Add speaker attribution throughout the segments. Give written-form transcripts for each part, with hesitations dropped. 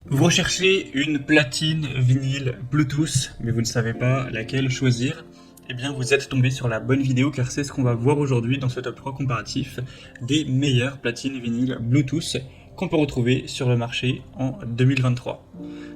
Speaker 1: Vous recherchez une platine vinyle Bluetooth, mais vous ne savez pas laquelle choisir. Eh bien, vous êtes tombé sur la bonne vidéo car c'est ce qu'on va voir aujourd'hui dans ce top 3 comparatif des meilleures platines vinyle Bluetooth qu'on peut retrouver sur le marché en 2023.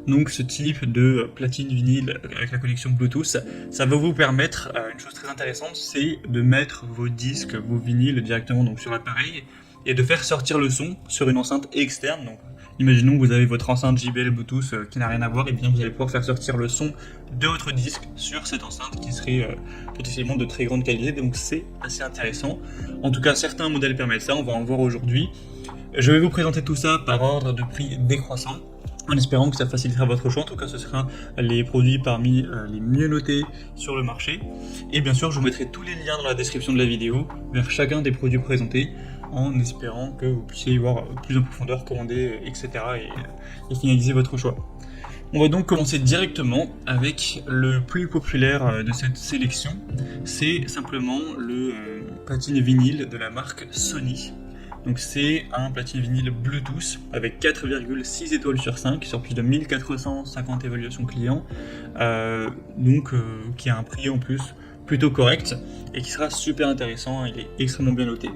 Speaker 1: Donc ce type de platine vinyle avec la connexion Bluetooth, ça va vous permettre une chose très intéressante, c'est de mettre vos disques, vos vinyles directement donc sur l'appareil et de faire sortir le son sur une enceinte externe. Donc, imaginons que vous avez votre enceinte JBL Bluetooth qui n'a rien à voir, et bien vous allez pouvoir faire sortir le son de votre disque sur cette enceinte qui serait potentiellement de très grande qualité, donc c'est assez intéressant. En tout cas, certains modèles permettent ça, on va en voir aujourd'hui. Je vais vous présenter tout ça par ordre de prix décroissant, en espérant que ça facilitera votre choix. En tout cas, ce sera les produits parmi les mieux notés sur le marché. Et bien sûr, je vous mettrai tous les liens dans la description de la vidéo vers chacun des produits présentés, en espérant que vous puissiez y voir plus en profondeur, commander, etc. et finaliser votre choix. On va donc commencer directement avec le plus populaire de cette sélection. C'est simplement le platine vinyle de la marque Sony. Donc c'est un platine vinyle Bluetooth avec 4,6 étoiles sur 5 sur plus de 1450 évaluations clients, qui a un prix en plus plutôt correct et qui sera super intéressant, il est extrêmement bien noté.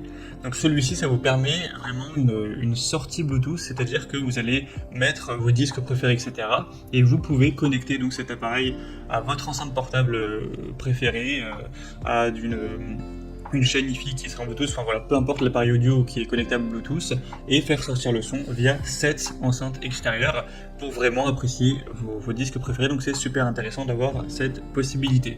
Speaker 1: Donc celui-ci, ça vous permet vraiment une sortie Bluetooth, c'est-à-dire que vous allez mettre vos disques préférés, etc. Et vous pouvez connecter donc cet appareil à votre enceinte portable préférée, à une chaîne Hi-Fi qui sera en Bluetooth, enfin voilà, peu importe l'appareil audio qui est connectable Bluetooth, et faire sortir le son via cette enceinte extérieure pour vraiment apprécier vos disques préférés. Donc c'est super intéressant d'avoir cette possibilité.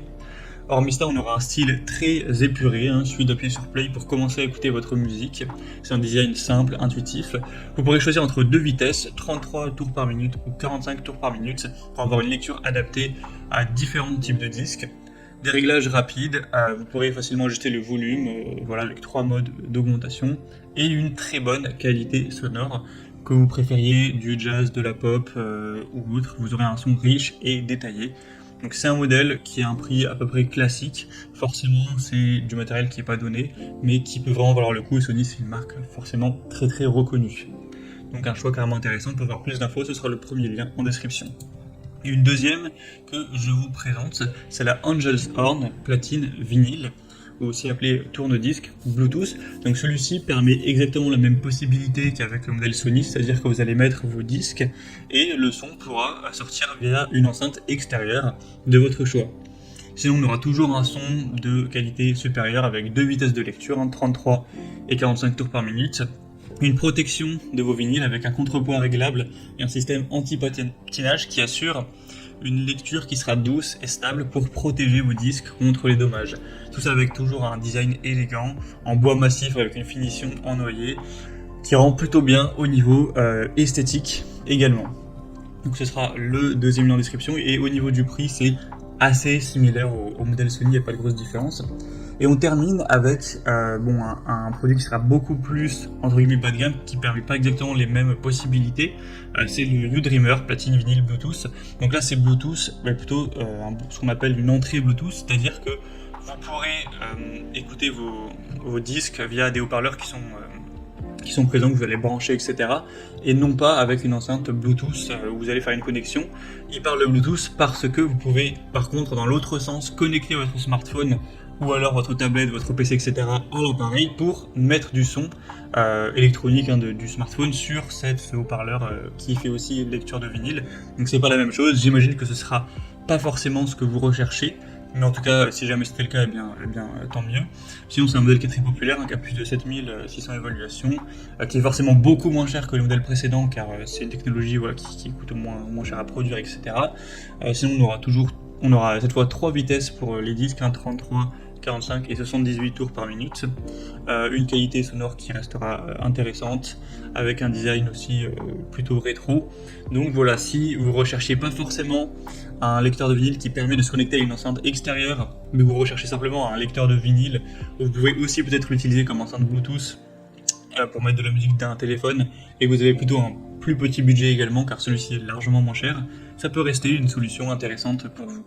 Speaker 1: Hormis ça, on aura un style très épuré, il suffit d'appuyer sur play pour commencer à écouter votre musique. C'est un design simple, intuitif. Vous pourrez choisir entre deux vitesses, 33 tours par minute ou 45 tours par minute, pour avoir une lecture adaptée à différents types de disques. Des réglages rapides, vous pourrez facilement ajuster le volume, avec 3 modes d'augmentation, et une très bonne qualité sonore. Que vous préfériez du jazz, de la pop ou autre, vous aurez un son riche et détaillé. Donc c'est un modèle qui a un prix à peu près classique, forcément c'est du matériel qui n'est pas donné, mais qui peut vraiment valoir le coup, et Sony c'est une marque forcément très très reconnue. Donc un choix carrément intéressant. Pour avoir plus d'infos, ce sera le premier lien en description. Et une deuxième que je vous présente, c'est la Angel's Horn platine vinyle, ou aussi appelé tourne-disque Bluetooth. Donc celui-ci permet exactement la même possibilité qu'avec le modèle Sony, c'est-à-dire que vous allez mettre vos disques et le son pourra sortir via une enceinte extérieure de votre choix. Sinon, on aura toujours un son de qualité supérieure avec deux vitesses de lecture, 33 et 45 tours par minute, une protection de vos vinyles avec un contrepoids réglable et un système anti-patinage qui assure une lecture qui sera douce et stable pour protéger vos disques contre les dommages. Tout ça avec toujours un design élégant, en bois massif avec une finition en noyer, qui rend plutôt bien au niveau esthétique également. Donc ce sera le deuxième lien en description, et au niveau du prix, c'est assez similaire au modèle Sony, il n'y a pas de grosse différence. Et on termine avec un produit qui sera beaucoup plus entre guillemets bas de gamme, qui ne permet pas exactement les mêmes possibilités. C'est le U-Dreamer platine vinyle Bluetooth. Donc là c'est Bluetooth, mais plutôt ce qu'on appelle une entrée Bluetooth, c'est-à-dire que vous pourrez écouter vos disques via des haut-parleurs qui sont présents, que vous allez brancher, etc. Et non pas avec une enceinte Bluetooth où vous allez faire une connexion. Il parle Bluetooth parce que vous pouvez, par contre, dans l'autre sens, connecter votre smartphone ou alors votre tablette, votre PC, etc. à l'appareil pour mettre du son électronique du smartphone sur ce haut-parleur qui fait aussi lecture de vinyle. Donc c'est pas la même chose. J'imagine que ce sera pas forcément ce que vous recherchez, mais en tout cas, si jamais c'était le cas, tant mieux. Sinon, c'est un modèle qui est très populaire, qui a plus de 7600 évaluations, qui est forcément beaucoup moins cher que le modèle précédent, car c'est une technologie qui coûte moins cher à produire, etc. Sinon, on aura cette fois 3 vitesses pour les disques, 33, 45 et 78 tours par minute, une qualité sonore qui restera intéressante, avec un design aussi plutôt rétro. Donc voilà, si vous recherchez pas forcément un lecteur de vinyle qui permet de se connecter à une enceinte extérieure, mais vous recherchez simplement un lecteur de vinyle, vous pouvez aussi peut-être l'utiliser comme enceinte Bluetooth pour mettre de la musique d'un téléphone, et vous avez plutôt un plus petit budget également, car celui-ci est largement moins cher, ça peut rester une solution intéressante pour vous.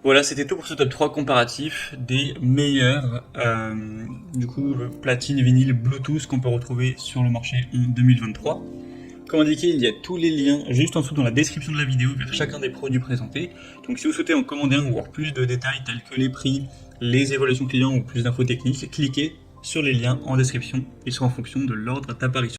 Speaker 1: Voilà, c'était tout pour ce top 3 comparatif des meilleurs platine vinyle Bluetooth qu'on peut retrouver sur le marché en 2023. Comme indiqué, il y a tous les liens juste en dessous dans la description de la vidéo vers chacun des produits présentés. Donc si vous souhaitez en commander un ou voir plus de détails tels que les prix, les évaluations clients ou plus d'infos techniques, cliquez sur les liens en description et sont en fonction de l'ordre d'apparition.